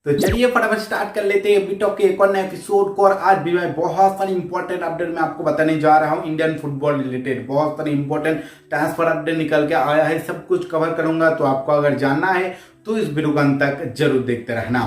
तो चलिए फटाफट स्टार्ट कर लेते हैं बिटॉक के एक और नए एपिसोड को। और आज भी मैं बहुत सारी इंपॉर्टेंट अपडेट मैं आपको बताने जा रहा हूं इंडियन फुटबॉल रिलेटेड। बहुत सारी इंपॉर्टेंट ट्रांसफर अपडेट निकल के आया है, सब कुछ कवर करूंगा। तो आपको अगर जानना है तो इस वीडियो को अंत तक जरूर देखते रहना।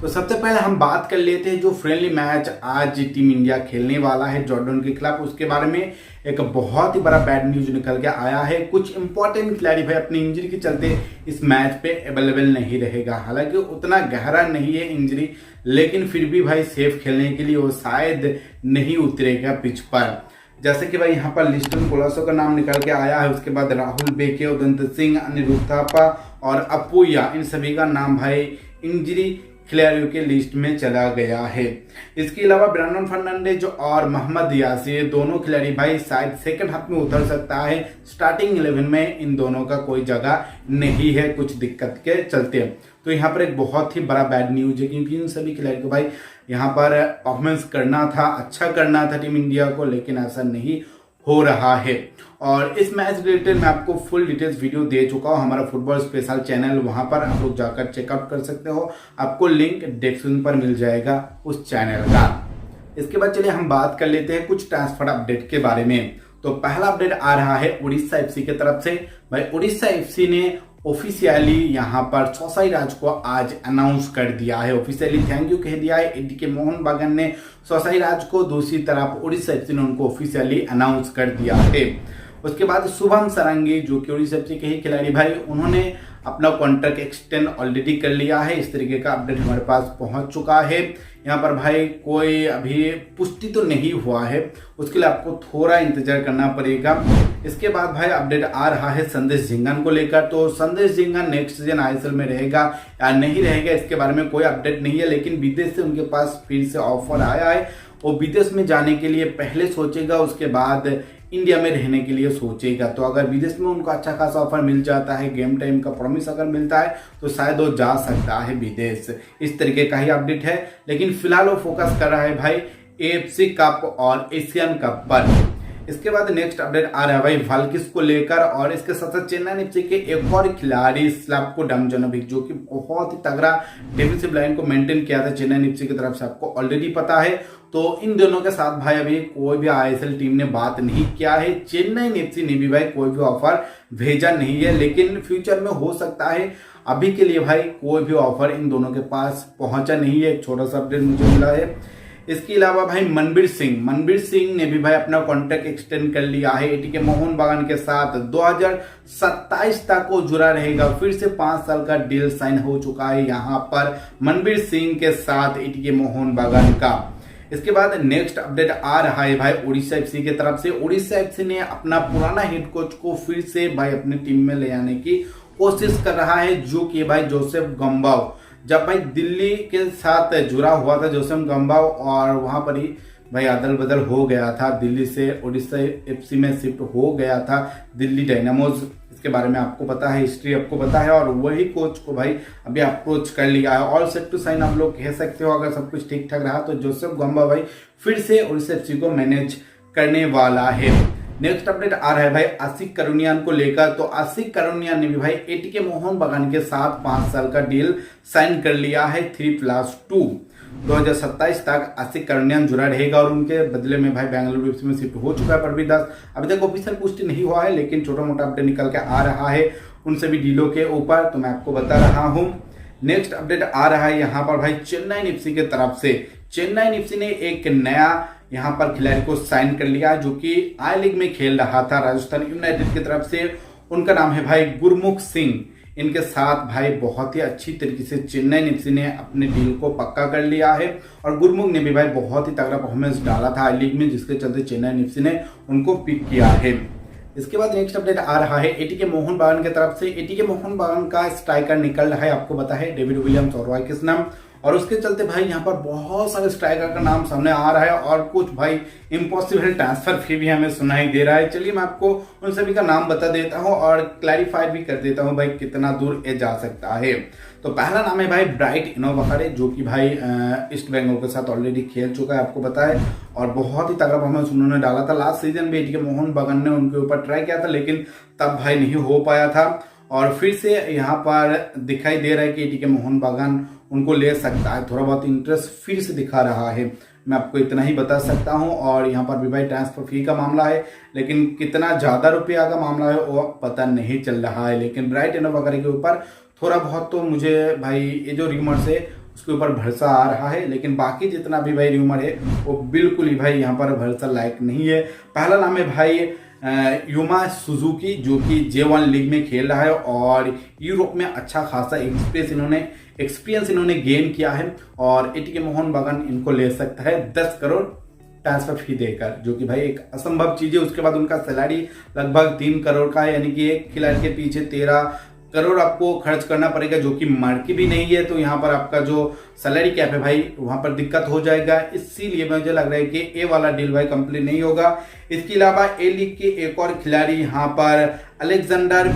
तो सबसे पहले हम बात कर लेते हैं जो फ्रेंडली मैच आज टीम इंडिया खेलने वाला है जॉर्डन के खिलाफ, उसके बारे में एक बहुत ही बड़ा बैड न्यूज निकल के आया है। कुछ इंपॉर्टेंट खिलाड़ी भाई अपनी इंजरी के चलते इस मैच पे अवेलेबल नहीं रहेगा। हालांकि उतना गहरा नहीं है इंजरी, लेकिन फिर भी भाई सेफ खेलने के लिए वो शायद नहीं उतरेगा पिच पर। जैसे कि भाई यहाँ पर लिस्टन कोलासो का नाम निकल के आया है, उसके बाद राहुल बेके, उदंत सिंह, अनिरुद्ध थापा और अपुया, इन सभी का नाम भाई इंजरी खिलाड़ियों के लिस्ट में चला गया है। इसके अलावा ब्रांडन फर्नांडिस और मोहम्मद यासिर, दोनों खिलाड़ी भाई शायद सेकंड हाफ में उतर सकता है। स्टार्टिंग 11 में इन दोनों का कोई जगह नहीं है कुछ दिक्कत के चलते। तो यहाँ पर एक बहुत ही बड़ा बैड न्यूज है, क्योंकि इन सभी खिलाड़ी को भाई यहाँ पर परफॉर्मेंस करना था, अच्छा करना था टीम इंडिया को, लेकिन ऐसा नहीं हो रहा है। और इस मैच रिलेटेड मैं आपको फुल डिटेल्स वीडियो दे चुका हूं हमारा फुटबॉल स्पेशल चैनल, वहां पर आप लोग जाकर चेकआउट कर सकते हो। आपको लिंक डिस्क्रिप्शन पर मिल जाएगा उस चैनल का। इसके बाद चलिए हम बात कर लेते हैं कुछ ट्रांसफर अपडेट के बारे में। तो पहला अपडेट आ रहा है उड़ीसा एफसी की तरफ से। भाई उड़ीसा एफसी ने ऑफिशियली यहाँ पर चौसाई राज को आज अनाउंस कर दिया है, ऑफिशियली थैंक यू कह दिया है एटीके मोहन बागान ने चौसाई राज को। दूसरी तरफ उड़ीसा एफसी ने उनको ऑफिशियली अनाउंस कर दिया है। उसके बाद शुभम सरंगी जो कि उड़ीसा एफसी के ही खिलाड़ी भाई, उन्होंने अपना कॉन्ट्रैक्ट एक्सटेंड ऑलरेडी कर लिया है। इस तरीके का अपडेट हमारे पास पहुंच चुका है। यहाँ पर भाई कोई अभी पुष्टि तो नहीं हुआ है, उसके लिए आपको थोड़ा इंतजार करना पड़ेगा। इसके बाद भाई अपडेट आ रहा है संदेश झिंगन को लेकर। तो संदेश झिंगन नेक्स्ट सीजन आईएसएल में रहेगा या नहीं रहेगा इसके बारे में कोई अपडेट नहीं है, लेकिन विदेश से उनके पास फिर से ऑफर आया है। वो विदेश में जाने के लिए पहले सोचेगा, उसके बाद इंडिया में रहने के लिए सोचेगा। तो अगर विदेश में उनको अच्छा खासा ऑफर मिल जाता है, गेम टाइम का प्रॉमिस अगर मिलता है, तो शायद वो जा सकता है विदेश। इस तरीके का ही अपडेट है, लेकिन फिलहाल वो फोकस कर रहा है भाई एएफसी कप और एशियन कप पर। इसके बाद नेक्स्ट अपडेट आ रहा है भाई वाल्किस को लेकर, और इसके साथ साथ चेन्नई एफसी के एक और खिलाड़ी स्लावको डामजनोविच, जो कि बहुत ही तगड़ा डिफेंसिव लाइन को मेंटेन किया था चेन्नई एफसी की तरफ से, आपको ऑलरेडी पता है। तो इन दोनों के साथ भाई अभी कोई भी आईएसएल टीम ने बात नहीं किया है। चेन्नई एफसी ने भी भाई कोई भी ऑफर भेजा नहीं है, लेकिन फ्यूचर में हो सकता है। अभी के लिए भाई कोई भी ऑफर इन दोनों के पास पहुंचा नहीं है। एक छोटा सा अपडेट मुझे मिला है। इसके अलावा भाई मनबीर सिंह ने भी भाई अपना कॉन्ट्रैक्ट एक्सटेंड कर लिया है एटीके मोहन बागान के साथ। 2027 तक वो जुड़ा रहेगा। फिर से 5 साल का डील साइन हो चुका है यहाँ पर मनबीर सिंह के साथ एटीके मोहन बागान का। इसके बाद नेक्स्ट अपडेट आ रहा है भाई उड़ीसा एफसी की तरफ से। उड़ीसा एफसी ने अपना पुराना हेड कोच को फिर से भाई अपनी टीम में ले आने की कोशिश कर रहा है, जो कि भाई जोसेफ गंबाव। जब भाई दिल्ली के साथ जुड़ा हुआ था जोसेफ गंबाव, और वहां पर ही भाई अदल बदल हो गया था, दिल्ली से उड़ीसा एफसी में शिफ्ट हो गया था दिल्ली डायनामोज। इसके बारे में आपको पता है, हिस्ट्री आपको पता है, और वही कोच को भाई अभी अप्रोच कर लिया है। ऑल सेट टू साइन आप लोग कह सकते हो, अगर सब कुछ ठीक ठाक रहा तो जोसेफ गंबाव भाई फिर से उड़ीसा एफसी को मैनेज करने वाला है। नेक्स्ट अपडेट आ रहा है भाई आशिक करुनियान को लेकर। तो आशिक करुनियान ने भी भाई एटीके मोहन बागान के साथ 5 साल का डील साइन कर लिया है 3+2। 2027 तक आशिक करुनियान जुड़ा रहेगा, और उनके बदले में भाई बेंगलुरु एफसी में शिफ्ट हो चुका है परवीन दास। अभी तक ऑफिशियल पुष्टि नहीं हुआ है, लेकिन छोटा मोटा अपडेट निकल के आ रहा है उन सभी डीलों के ऊपर, तो मैं आपको बता रहा हूं। नेक्स्ट अपडेट आ रहा है यहाँ पर भाई चेन्नई एफसी की तरफ से। चेन्नई एफसी ने एक नया यहाँ पर खिलाड़ी को साइन कर लिया, जो कि आई लीग में खेल रहा था राजस्थान यूनाइटेड की तरफ से। उनका नाम है भाई गुरमुख सिंह। इनके साथ भाई बहुत ही अच्छी तरीके से चेन्नई एफसी ने अपने डील को पक्का कर लिया है, और गुरमुख ने भी भाई बहुत ही तगड़ा परफॉर्मेंस डाला था आई लीग में, जिसके चलते चेन्नई एफसी ने उनको पिक किया है। इसके बाद नेक्स्ट अपडेट आ रहा है एटीके मोहन बागान की तरफ से। एटीके मोहन बागान का स्ट्राइकर निकल रहा है, आपको पता है डेविड विलियम्स और रॉय किशन, और उसके चलते भाई यहाँ पर बहुत सारे स्ट्राइकर का नाम सामने आ रहा है, और कुछ भाई इम्पॉसिबल ट्रांसफर फी भी हमें सुनाई दे रहा है। चलिए मैं आपको उन सभी का नाम बता देता हूँ और क्लैरिफाई भी कर देता हूँ भाई कितना दूर ये जा सकता है। तो पहला नाम है भाई ब्राइट इनोवाकारे, जो कि भाई ईस्ट बंगाल के साथ ऑलरेडी खेल चुका है, आपको पता है, और बहुत ही तगड़ा परफॉर्मेंस उन्होंने डाला था। लास्ट सीजन भी एटीके मोहन बागान ने उनके ऊपर ट्राई किया था, लेकिन तब भाई नहीं हो पाया था, और फिर से यहाँ पर दिखाई दे रहा है कि एटीके मोहन बागान उनको ले सकता है। थोड़ा बहुत इंटरेस्ट फिर से दिखा रहा है, मैं आपको इतना ही बता सकता हूं। और यहाँ पर भी भाई ट्रांसफर फी का मामला है, लेकिन कितना ज़्यादा रुपया का मामला है वो पता नहीं चल रहा है। लेकिन ब्राइटन वगैरह के ऊपर थोड़ा बहुत तो मुझे भाई ये जो रूमर्स है उसके ऊपर भरोसा आ रहा है, लेकिन बाकी जितना भी भाई रूमर है वो बिल्कुल ही भाई यहाँ पर भरोसा लायक नहीं है। पहला नाम है भाई युमा सुजुकी, जो कि J1 लीग में खेल रहा है और यूरोप में अच्छा खासा एक्सपीरियंस इन्होंने गेन किया है। और एटीके मोहन बगान इनको ले सकता है 10 करोड़ ट्रांसफर फी देकर, जो कि भाई एक असंभव चीज है। उसके बाद उनका सैलरी लगभग 3 करोड़ का है, यानी कि एक खिलाड़ी के पीछे 13 करोड़ आपको खर्च करना पड़ेगा, जो कि मार्की भी नहीं है। तो यहाँ पर आपका जो सैलरी कैप है भाई वहां पर दिक्कत हो जाएगा, इसीलिए मुझे लग रहा है कि ए वाला डील भाई कंप्लीट नहीं होगा। इसके अलावा ए लीग के एक और खिलाड़ी यहाँ पर अलेक्जेंडर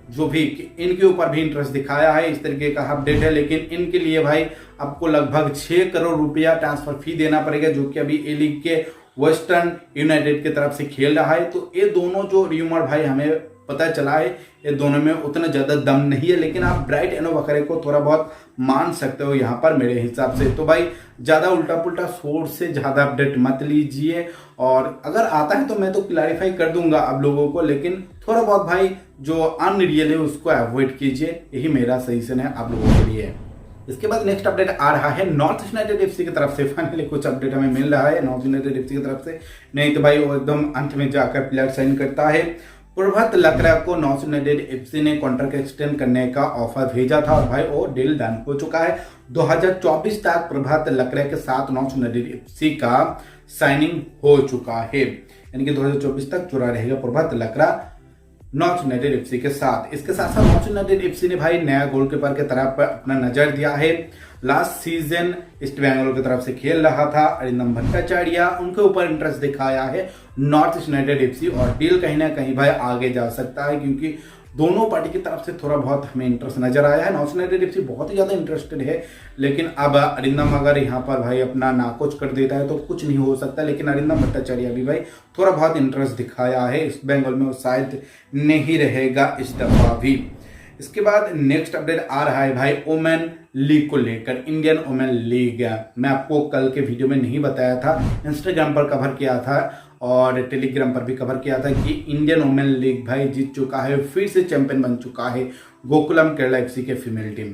जो भी, इनके ऊपर भी इंटरेस्ट दिखाया है, इस तरीके का अपडेट है। लेकिन इनके लिए भाई आपको लगभग 6 करोड़ रुपया ट्रांसफर फी देना पड़ेगा, जो कि अभी ए लीग के वेस्टर्न यूनाइटेड की तरफ से खेल रहा है। तो ये दोनों जो रूमर भाई हमें पता चला है, ये दोनों में उतना ज्यादा दम नहीं है, लेकिन आप ब्राइट एनो वगैरह को थोड़ा बहुत मान सकते हो यहाँ पर मेरे हिसाब से। तो भाई ज्यादा उल्टा पुल्टा सोर्स से ज्यादा अपडेट मत लीजिए, और अगर आता है तो मैं तो क्लैरिफाई कर दूंगा आप लोगों को, लेकिन थोड़ा बहुत भाई जो अनरियल है उसको अवॉइड कीजिए, यही मेरा सजेशन है आप लोगों के लिए। इसके बाद नेक्स्ट अपडेट आ रहा है नॉर्थ यूनाइटेड एफसी की तरफ से। फाइनली कुछ अपडेट हमें मिल रहा है नॉर्थ यूनाइटेड एफसी की तरफ से, नहीं तो भाई वो एकदम अंत में जाकर प्लेयर साइन करता है। प्रभात लकड़ा को नॉर्थ यूनाइटेड एफसी ने कॉन्ट्रैक्ट एक्सटेंड करने का ऑफर भेजा था और भाई वो डील डन हो चुका है। 2024 तक प्रभात लकड़ा के साथ नॉर्थ यूनाइटेड एफसी का साइनिंग हो चुका है, यानी कि 2024 तक जुड़ा रहेगा प्रभात लकड़ा नॉर्थ यूनाइटेड एफसी के साथ। इसके साथ साथ नॉर्थ यूनाइटेड एफसी ने भाई नया गोलकीपर के तरफ पर अपना नजर दिया है। लास्ट सीजन ईस्ट बंगाल की तरफ से खेल रहा था अरिंदम भट्टाचार्य, उनके ऊपर इंटरेस्ट दिखाया है नॉर्थ यूनाइटेड एफसी, और डील कहीं ना कहीं भाई आगे जा सकता है, क्योंकि दोनों पार्टी की तरफ से थोड़ा बहुत हमें इंटरेस्ट नजर आया है। नॉर्थ यूनाइटेड एफसी बहुत ही ज्यादा इंटरेस्टेड है, लेकिन अब अरिंदम अगर यहाँ पर भाई अपना नाकोच कर देता है तो कुछ नहीं हो सकता। लेकिन अरिंदम भट्टाचार्य भी भाई थोड़ा बहुत इंटरेस्ट दिखाया है ईस्ट बंगाल में, वो शायद नहीं रहेगा इस दफा भी। इसके बाद नेक्स्ट अपडेट आ रहा है भाई ओमेन लीग को लेकर, इंडियन ओमेन लीग। मैं आपको कल के वीडियो में नहीं बताया था, इंस्टाग्राम पर कवर किया था और टेलीग्राम पर भी कवर किया था कि इंडियन वुमेन लीग भाई जीत चुका है, फिर से चैंपियन बन चुका है गोकुलम केरला एफसी के फीमेल टीम।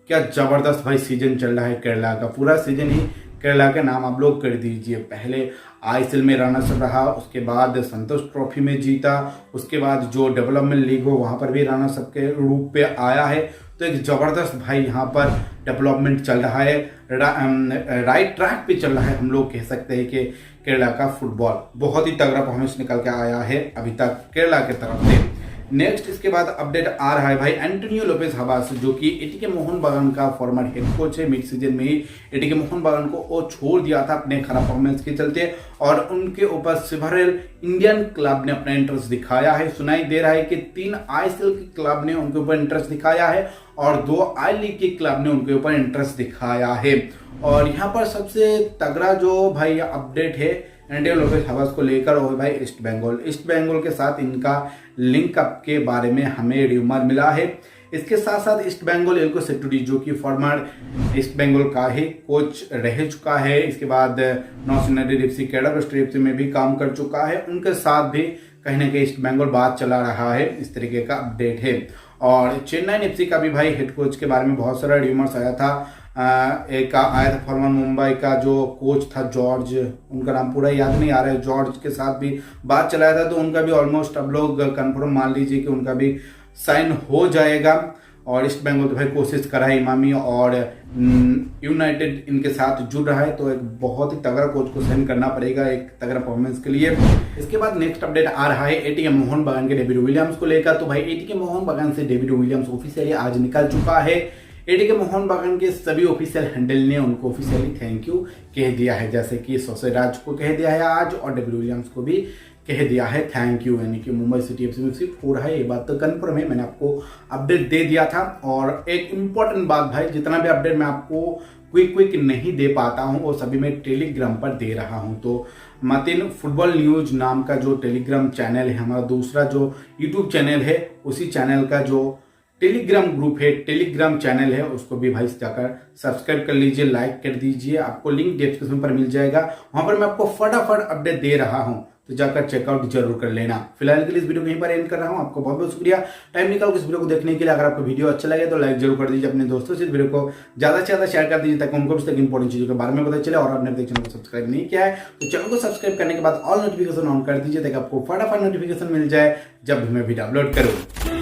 क्या जबरदस्त भाई सीजन चल रहा है केरला का, पूरा सीजन ही केरला के नाम आप लोग कर दीजिए। पहले आईएसएल में रनर्स रहा, उसके बाद संतोष ट्रॉफी में जीता, उसके बाद जो डेवलपमेंट लीग हो वहां पर भी रनर्स के रूप पे आया है। तो एक जबरदस्त भाई यहाँ पर डेवलपमेंट चल रहा है, राइट ट्रैक पे चल रहा है। हम लोग कह सकते हैं कि केरला का फुटबॉल बहुत ही तगड़ा परफॉर्मेंस निकल के आया है अभी तक केरला की तरफ से। नेक्स्ट इसके बाद अपडेट आ रहा है भाई एंटोनियो लोपेज हबास, जो कि एटीके मोहन बगान का फॉर्मर हेड कोच है। मिड सीजन में ही एटीके मोहन बगान को वो छोड़ दिया था अपने खराब परफॉर्मेंस के चलते, और उनके ऊपर सेवरल इंडियन क्लब ने अपना इंटरेस्ट दिखाया है। सुनाई दे रहा है कि 3 आईएसएल के क्लब ने उनके ऊपर इंटरेस्ट दिखाया है और 2 आई लीग के क्लब ने उनके ऊपर इंटरेस्ट दिखाया है। और यहाँ पर सबसे तगड़ा जो भाई अपडेट है एंटोनियो लोपेज हबास को लेकर वो भाई ईस्ट बंगाल के साथ इनका लिंक अप के बारे में हमें र्यूमर मिला है। इसके साथ साथ ईस्ट बंगाल एल्को सेटुडी, जो कि फॉर्मर ईस्ट बंगाल का ही कोच रह चुका है, इसके बाद north United FC, Kerala western FC में भी काम कर चुका है, उनके साथ भी कहीं ना कहीं ईस्ट बंगाल बात चला रहा है, इस तरीके का अपडेट है। और चेन्नई एफसी का भी भाई हेड कोच के बारे में बहुत सारा र्यूमर्स आया था। एक आया था फॉर्मर मुंबई का जो कोच था जॉर्ज, उनका नाम पूरा याद नहीं आ रहा है, जॉर्ज के साथ भी बात चलाया था, तो उनका भी ऑलमोस्ट अब लोग कंफर्म मान लीजिए कि उनका भी साइन हो जाएगा। और ईस्ट बंगाल तो भाई कोशिश कर रहा है इमामी, और यूनाइटेड इनके साथ जुड़ रहा है, तो एक बहुत ही तगड़ा कोच को साइन करना पड़ेगा एक तगड़ा परफॉर्मेंस के लिए। इसके बाद नेक्स्ट अपडेट आ रहा है एटीके मोहन बगान के डेविड विलियम्स को लेकर। तो भाई एटीके मोहन बगान से डेविड विलियम्स ऑफिशियली आज निकल चुका है। एटीके मोहन बगान के सभी ऑफिशियल हैंडल ने उनको ऑफिशियली थैंक यू कह दिया है, जैसे कि सोसेराज को कह दिया है आज, और डेविड विलियम्स को भी कह दिया है थैंक यू, यानी कि मुंबई सिटी एफसी में शिफ्ट हो रहा है, ये बात तो कन्फर्म है, मैंने आपको अपडेट दे दिया था। और एक इम्पोर्टेंट बात भाई, जितना भी अपडेट मैं आपको क्विक नहीं दे पाता हूँ वो सभी मैं टेलीग्राम पर दे रहा हूँ। तो मातिन फुटबॉल न्यूज नाम का जो टेलीग्राम चैनल है, हमारा दूसरा जो यूट्यूब चैनल है, उसी चैनल का जो टेलीग्राम ग्रुप है, टेलीग्राम चैनल है, उसको भी भाई जाकर सब्सक्राइब कर लीजिए, लाइक कर दीजिए। आपको लिंक डिस्क्रिप्शन पर मिल जाएगा, वहां पर मैं आपको फटाफट अपडेट दे रहा हूं, तो जाकर चेकआउट जरूर कर लेना। फिलहाल के लिए इस वीडियो को यहीं पर एंड कर रहा हूं। आपको बहुत बहुत शुक्रिया टाइम निकाल इस वीडियो को देखने के लिए। अगर आपको वीडियो अच्छा लगे तो लाइक जरूर कर दीजिए, अपने दोस्तों से इस वीडियो को ज्यादा से ज्यादा शेयर कर दीजिए, ताकि उनको भी तक इंपॉर्टेंट चीजों के बारे में पता चले। और आपने चैनल को सब्सक्राइब नहीं किया है तो चैनल को सब्सक्राइब करने के बाद ऑल नोटिफिकेशन ऑन कर दीजिए, ताकि आपको फटाफट नोटिफिकेशन मिल जाए जब भी मैं वीडियो अपलोड करूँ।